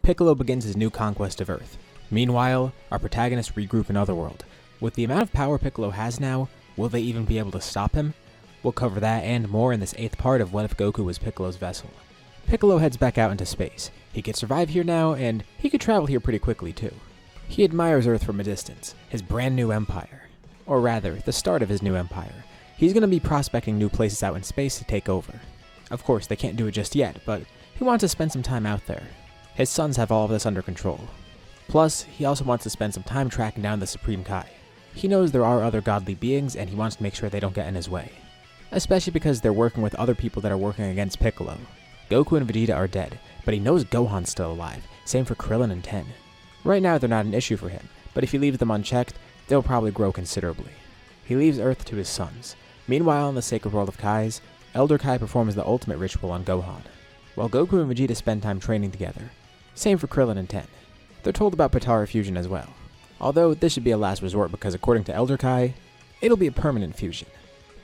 Piccolo begins his new conquest of Earth. Meanwhile, our protagonists regroup in Otherworld. With the amount of power Piccolo has now, will they even be able to stop him? We'll cover that and more in this 8th part of What If Goku Was Piccolo's Vessel. Piccolo heads back out into space. He could survive here now, and he could travel here pretty quickly too. He admires Earth from a distance, his brand new empire. Or rather, the start of his new empire. He's going to be prospecting new places out in space to take over. Of course, they can't do it just yet, but he wants to spend some time out there. His sons have all of this under control. Plus, he also wants to spend some time tracking down the Supreme Kai. He knows there are other godly beings, and he wants to make sure they don't get in his way. Especially because they're working with other people that are working against Piccolo. Goku and Vegeta are dead, but he knows Gohan's still alive, same for Krillin and Tien. Right now they're not an issue for him, but if he leaves them unchecked, they'll probably grow considerably. He leaves Earth to his sons. Meanwhile, in the sacred world of Kais, Elder Kai performs the ultimate ritual on Gohan, while Goku and Vegeta spend time training together. Same for Krillin and Tien. They're told about Potara fusion as well, although this should be a last resort because according to Elder Kai, it'll be a permanent fusion.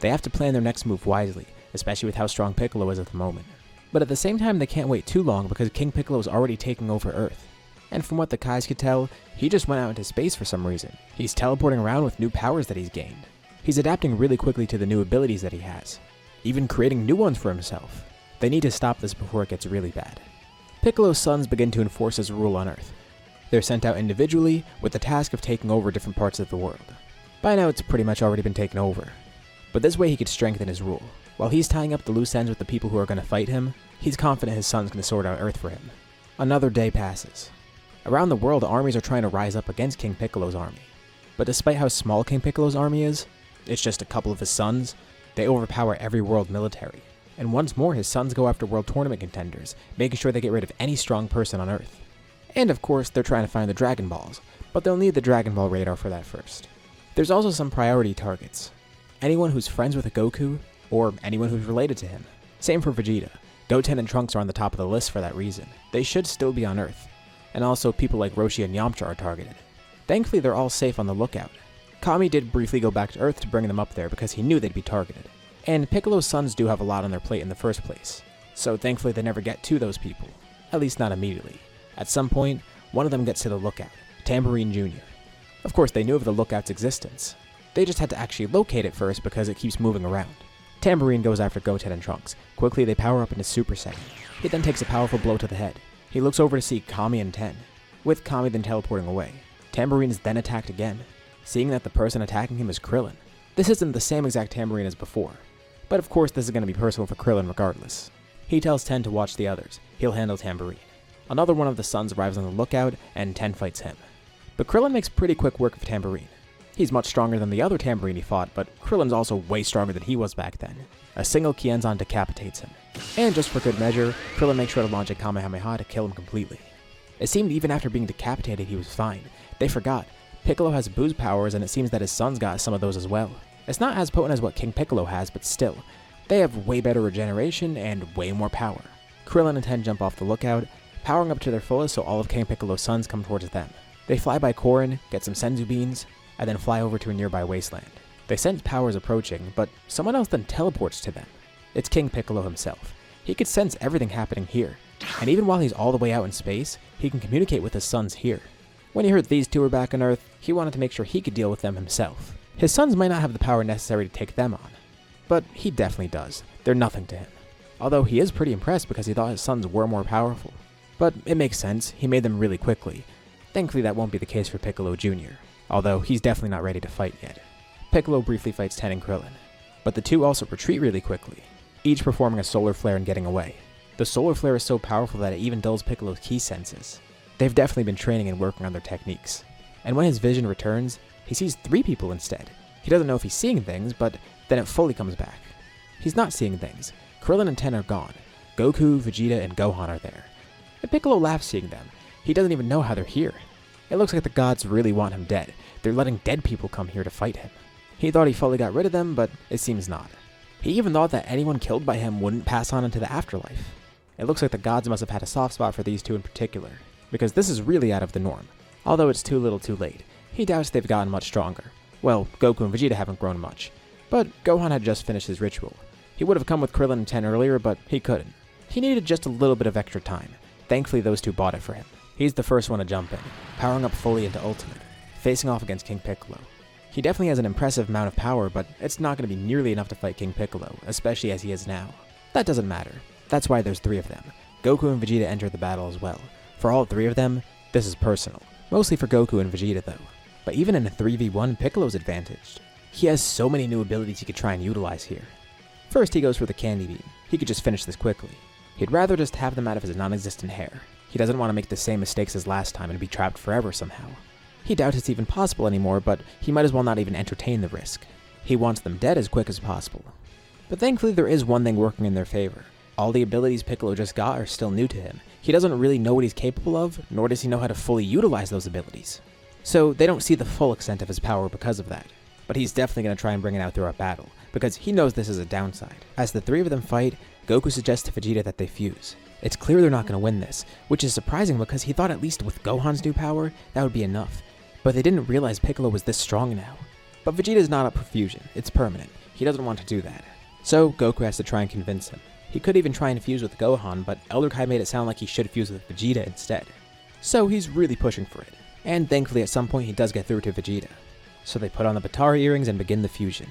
They have to plan their next move wisely, especially with how strong Piccolo is at the moment. But at the same time, they can't wait too long because King Piccolo is already taking over Earth. And from what the Kais could tell, he just went out into space for some reason. He's teleporting around with new powers that he's gained. He's adapting really quickly to the new abilities that he has, even creating new ones for himself. They need to stop this before it gets really bad. Piccolo's sons begin to enforce his rule on Earth. They're sent out individually with the task of taking over different parts of the world. By now it's pretty much already been taken over. But this way he could strengthen his rule. While he's tying up the loose ends with the people who are going to fight him, he's confident his son's going to sort out Earth for him. Another day passes. Around the world, armies are trying to rise up against King Piccolo's army. But despite how small King Piccolo's army is, it's just a couple of his sons, they overpower every world military. And once more, his sons go after world tournament contenders, making sure they get rid of any strong person on Earth. And of course, they're trying to find the Dragon Balls, but they'll need the Dragon Ball radar for that first. There's also some priority targets. Anyone who's friends with a Goku, or anyone who's related to him. Same for Vegeta. Goten and Trunks are on the top of the list for that reason. They should still be on Earth. And also people like Roshi and Yamcha are targeted. Thankfully they're all safe on the lookout. Kami did briefly go back to Earth to bring them up there because he knew they'd be targeted. And Piccolo's sons do have a lot on their plate in the first place. So thankfully they never get to those people. At least not immediately. At some point, one of them gets to the lookout, Tambourine Jr. Of course they knew of the lookout's existence. They just had to actually locate it first because it keeps moving around. Tambourine goes after Goten and Trunks. Quickly they power up into Super Saiyan. He then takes a powerful blow to the head. He looks over to see Kami and Tien, with Kami then teleporting away. Tambourine is then attacked again, seeing that the person attacking him is Krillin. This isn't the same exact Tambourine as before, but of course this is going to be personal for Krillin regardless. He tells Tien to watch the others. He'll handle Tambourine. Another one of the sons arrives on the lookout, and Tien fights him. But Krillin makes pretty quick work of Tambourine. He's much stronger than the other Tambourine he fought, but Krillin's also way stronger than he was back then. A single Kienzan decapitates him. And just for good measure, Krillin makes sure to launch a Kamehameha to kill him completely. It seemed even after being decapitated he was fine. They forgot. Piccolo has boost powers and it seems that his sons got some of those as well. It's not as potent as what King Piccolo has, but still. They have way better regeneration and way more power. Krillin and Tien jump off the lookout, powering up to their fullest so all of King Piccolo's sons come towards them. They fly by Korin, get some Senzu beans, and then fly over to a nearby wasteland. They sense powers approaching, but someone else then teleports to them. It's King Piccolo himself. He could sense everything happening here, and even while he's all the way out in space, he can communicate with his sons here. When he heard these two were back on Earth, he wanted to make sure he could deal with them himself. His sons might not have the power necessary to take them on, but he definitely does. They're nothing to him. Although he is pretty impressed because he thought his sons were more powerful. But it makes sense, he made them really quickly. Thankfully that won't be the case for Piccolo Jr., although he's definitely not ready to fight yet. Piccolo briefly fights Tien and Krillin, but the two also retreat really quickly, each performing a solar flare and getting away. The solar flare is so powerful that it even dulls Piccolo's ki senses. They've definitely been training and working on their techniques. And when his vision returns, he sees 3 people instead. He doesn't know if he's seeing things, but then it fully comes back. He's not seeing things. Krillin and Tien are gone. Goku, Vegeta, and Gohan are there. And Piccolo laughs seeing them. He doesn't even know how they're here. It looks like the gods really want him dead. They're letting dead people come here to fight him. He thought he fully got rid of them, but it seems not. He even thought that anyone killed by him wouldn't pass on into the afterlife. It looks like the gods must have had a soft spot for these two in particular, because this is really out of the norm. Although it's too little too late, he doubts they've gotten much stronger. Well, Goku and Vegeta haven't grown much, but Gohan had just finished his ritual. He would have come with Krillin and Tien earlier, but he couldn't. He needed just a little bit of extra time. Thankfully those two bought it for him. He's the first one to jump in, powering up fully into Ultimate, facing off against King Piccolo. He definitely has an impressive amount of power, but it's not going to be nearly enough to fight King Piccolo, especially as he is now. That doesn't matter. That's why there's 3 of them. Goku and Vegeta enter the battle as well. For all 3 of them, this is personal. Mostly for Goku and Vegeta though. But even in a 3v1, Piccolo's advantaged. He has so many new abilities he could try and utilize here. First, he goes for the Candy Beam. He could just finish this quickly. He'd rather just have them out of his non-existent hair. He doesn't want to make the same mistakes as last time and be trapped forever somehow. He doubts it's even possible anymore, but he might as well not even entertain the risk. He wants them dead as quick as possible. But thankfully there is one thing working in their favor. All the abilities Piccolo just got are still new to him. He doesn't really know what he's capable of, nor does he know how to fully utilize those abilities. So they don't see the full extent of his power because of that. But he's definitely going to try and bring it out throughout battle, because he knows this is a downside. As the 3 of them fight, Goku suggests to Vegeta that they fuse. It's clear they're not going to win this, which is surprising because he thought at least with Gohan's new power, that would be enough. But they didn't realize Piccolo was this strong now. But Vegeta's not up for fusion, it's permanent. He doesn't want to do that. So Goku has to try and convince him. He could even try and fuse with Gohan, but Elder Kai made it sound like he should fuse with Vegeta instead. So he's really pushing for it. And thankfully at some point he does get through to Vegeta. So they put on the Batara earrings and begin the fusion.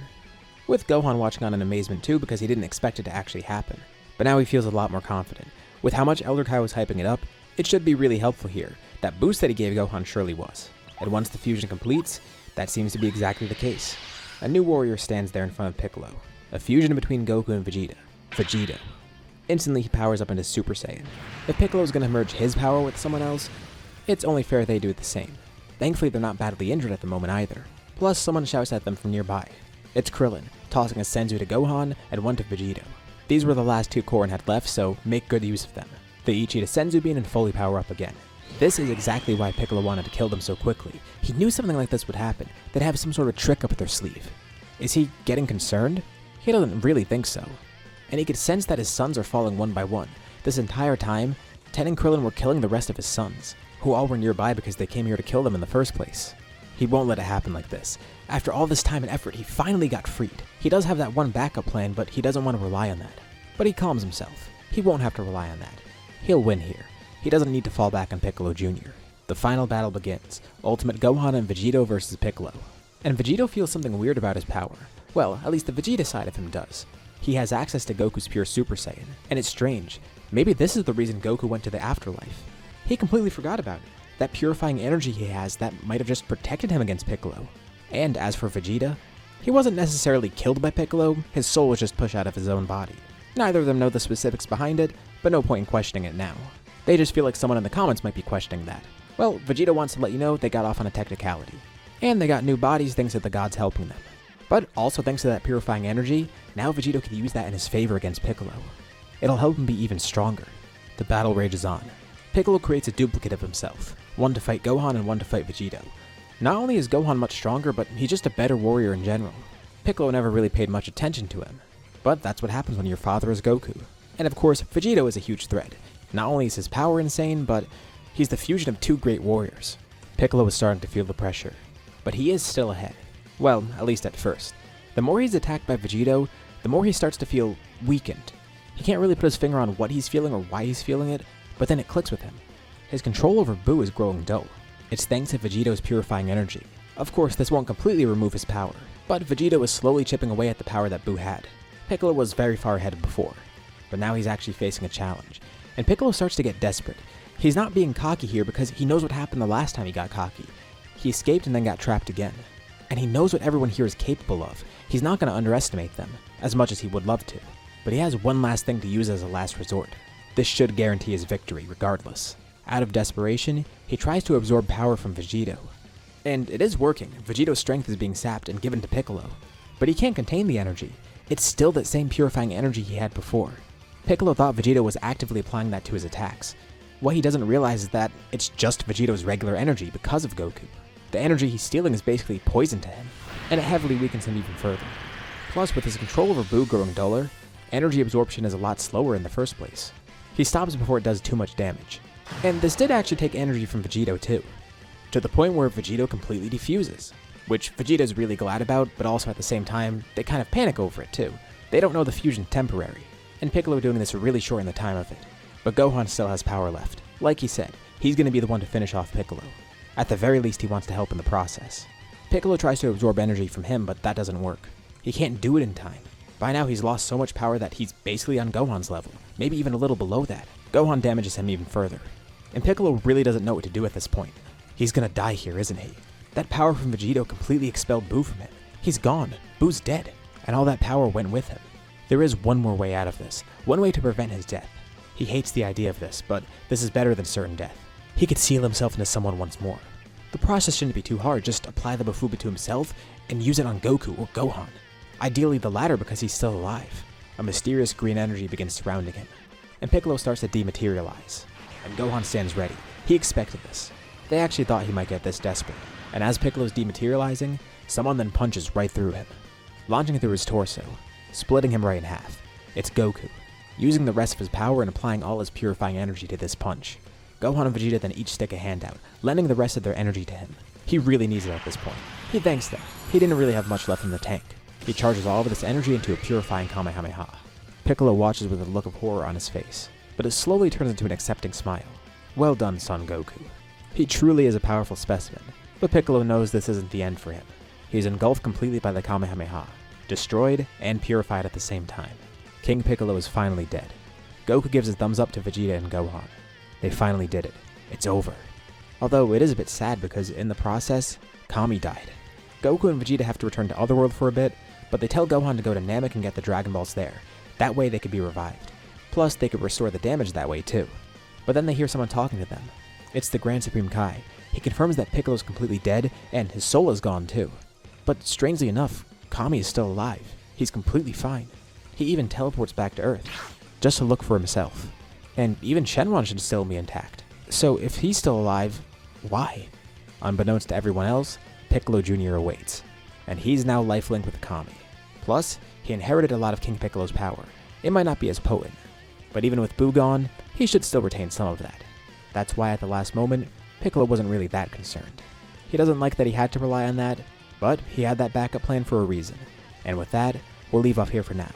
With Gohan watching on in amazement too because he didn't expect it to actually happen. But now he feels a lot more confident. With how much Elder Kai was hyping it up, it should be really helpful here. That boost that he gave Gohan surely was. And once the fusion completes, that seems to be exactly the case. A new warrior stands there in front of Piccolo. A fusion between Goku and Vegeta. Vegito. Instantly he powers up into Super Saiyan. If Piccolo's gonna merge his power with someone else, it's only fair they do the same. Thankfully they're not badly injured at the moment either. Plus someone shouts at them from nearby. It's Krillin, tossing a Senzu to Gohan and one to Vegito. These were the last 2 Korin had left, so make good use of them. They each eat a Senzu bean and fully power up again. This is exactly why Piccolo wanted to kill them so quickly. He knew something like this would happen. They'd have some sort of trick up their sleeve. Is he getting concerned? He doesn't really think so. And he could sense that his sons are falling one by one. This entire time, Tien and Krillin were killing the rest of his sons, who all were nearby because they came here to kill them in the first place. He won't let it happen like this. After all this time and effort, he finally got freed. He does have that one backup plan, but he doesn't want to rely on that. But he calms himself. He won't have to rely on that. He'll win here. He doesn't need to fall back on Piccolo Jr. The final battle begins. Ultimate Gohan and Vegito versus Piccolo. And Vegito feels something weird about his power. Well, at least the Vegeta side of him does. He has access to Goku's pure Super Saiyan. And it's strange. Maybe this is the reason Goku went to the afterlife. He completely forgot about it. That purifying energy he has that might have just protected him against Piccolo. And as for Vegeta, he wasn't necessarily killed by Piccolo, his soul was just pushed out of his own body. Neither of them know the specifics behind it, but no point in questioning it now. They just feel like someone in the comments might be questioning that. Well, Vegeta wants to let you know they got off on a technicality. And they got new bodies thanks to the gods helping them. But also thanks to that purifying energy, now Vegito can use that in his favor against Piccolo. It'll help him be even stronger. The battle rages on. Piccolo creates a duplicate of himself, one to fight Gohan and one to fight Vegito. Not only is Gohan much stronger, but he's just a better warrior in general. Piccolo never really paid much attention to him. But that's what happens when your father is Goku. And of course, Vegito is a huge threat. Not only is his power insane, but he's the fusion of 2 great warriors. Piccolo is starting to feel the pressure. But he is still ahead. Well, at least at first. The more he's attacked by Vegito, the more he starts to feel weakened. He can't really put his finger on what he's feeling or why he's feeling it, but then it clicks with him. His control over Buu is growing dull. It's thanks to Vegito's purifying energy. Of course, this won't completely remove his power, but Vegito is slowly chipping away at the power that Buu had. Piccolo was very far ahead before, but now he's actually facing a challenge. And Piccolo starts to get desperate. He's not being cocky here because he knows what happened the last time he got cocky. He escaped and then got trapped again. And he knows what everyone here is capable of. He's not going to underestimate them, as much as he would love to. But he has one last thing to use as a last resort. This should guarantee his victory, regardless. Out of desperation, he tries to absorb power from Vegito. And it is working. Vegito's strength is being sapped and given to Piccolo. But he can't contain the energy. It's still that same purifying energy he had before. Piccolo thought Vegito was actively applying that to his attacks. What he doesn't realize is that it's just Vegito's regular energy because of Goku. The energy he's stealing is basically poison to him, and it heavily weakens him even further. Plus, with his control over Buu growing duller, energy absorption is a lot slower in the first place. He stops before it does too much damage. And this did actually take energy from Vegito too, to the point where Vegito completely defuses, which Vegeta's really glad about, but also at the same time, they kind of panic over it too. They don't know the fusion's temporary, and Piccolo doing this really shortened the time of it. But Gohan still has power left. Like he said, he's going to be the one to finish off Piccolo. At the very least, he wants to help in the process. Piccolo tries to absorb energy from him, but that doesn't work. He can't do it in time. By now, he's lost so much power that he's basically on Gohan's level, maybe even a little below that. Gohan damages him even further. And Piccolo really doesn't know what to do at this point. He's gonna die here, isn't he? That power from Vegito completely expelled Buu from him. He's gone. Buu's dead. And all that power went with him. There is one more way out of this. One way to prevent his death. He hates the idea of this, but this is better than certain death. He could seal himself into someone once more. The process shouldn't be too hard, just apply the Mafuba to himself and use it on Goku or Gohan. Ideally the latter because he's still alive. A mysterious green energy begins surrounding him, and Piccolo starts to dematerialize. And Gohan stands ready. He expected this. They actually thought he might get this desperate, and as Piccolo's dematerializing, someone then punches right through him, launching through his torso, splitting him right in half. It's Goku, using the rest of his power and applying all his purifying energy to this punch. Gohan and Vegeta then each stick a hand out, lending the rest of their energy to him. He really needs it at this point. He thanks them. He didn't really have much left in the tank. He charges all of this energy into a purifying Kamehameha. Piccolo watches with a look of horror on his face, but it slowly turns into an accepting smile. Well done, Son Goku. He truly is a powerful specimen, but Piccolo knows this isn't the end for him. He's engulfed completely by the Kamehameha, destroyed and purified at the same time. King Piccolo is finally dead. Goku gives his thumbs up to Vegeta and Gohan. They finally did it. It's over. Although it is a bit sad because in the process, Kami died. Goku and Vegeta have to return to Otherworld for a bit, but they tell Gohan to go to Namek and get the Dragon Balls there. That way they could be revived. Plus, they could restore the damage that way too. But then they hear someone talking to them. It's the Grand Supreme Kai. He confirms that Piccolo's completely dead, and his soul is gone too. But strangely enough, Kami is still alive. He's completely fine. He even teleports back to Earth, just to look for himself. And even Shenron should still be intact. So if he's still alive, why? Unbeknownst to everyone else, Piccolo Jr. awaits. And he's now life-linked with Kami. Plus, he inherited a lot of King Piccolo's power. It might not be as potent, but even with Buu gone, he should still retain some of that. That's why at the last moment, Piccolo wasn't really that concerned. He doesn't like that he had to rely on that, but he had that backup plan for a reason. And with that, we'll leave off here for now.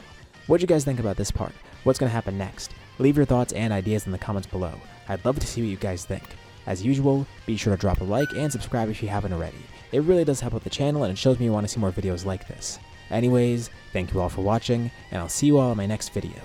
What'd you guys think about this part? What's going to happen next? Leave your thoughts and ideas in the comments below. I'd love to see what you guys think. As usual, be sure to drop a like and subscribe if you haven't already. It really does help out the channel and it shows me you want to see more videos like this. Anyways, thank you all for watching, and I'll see you all in my next video.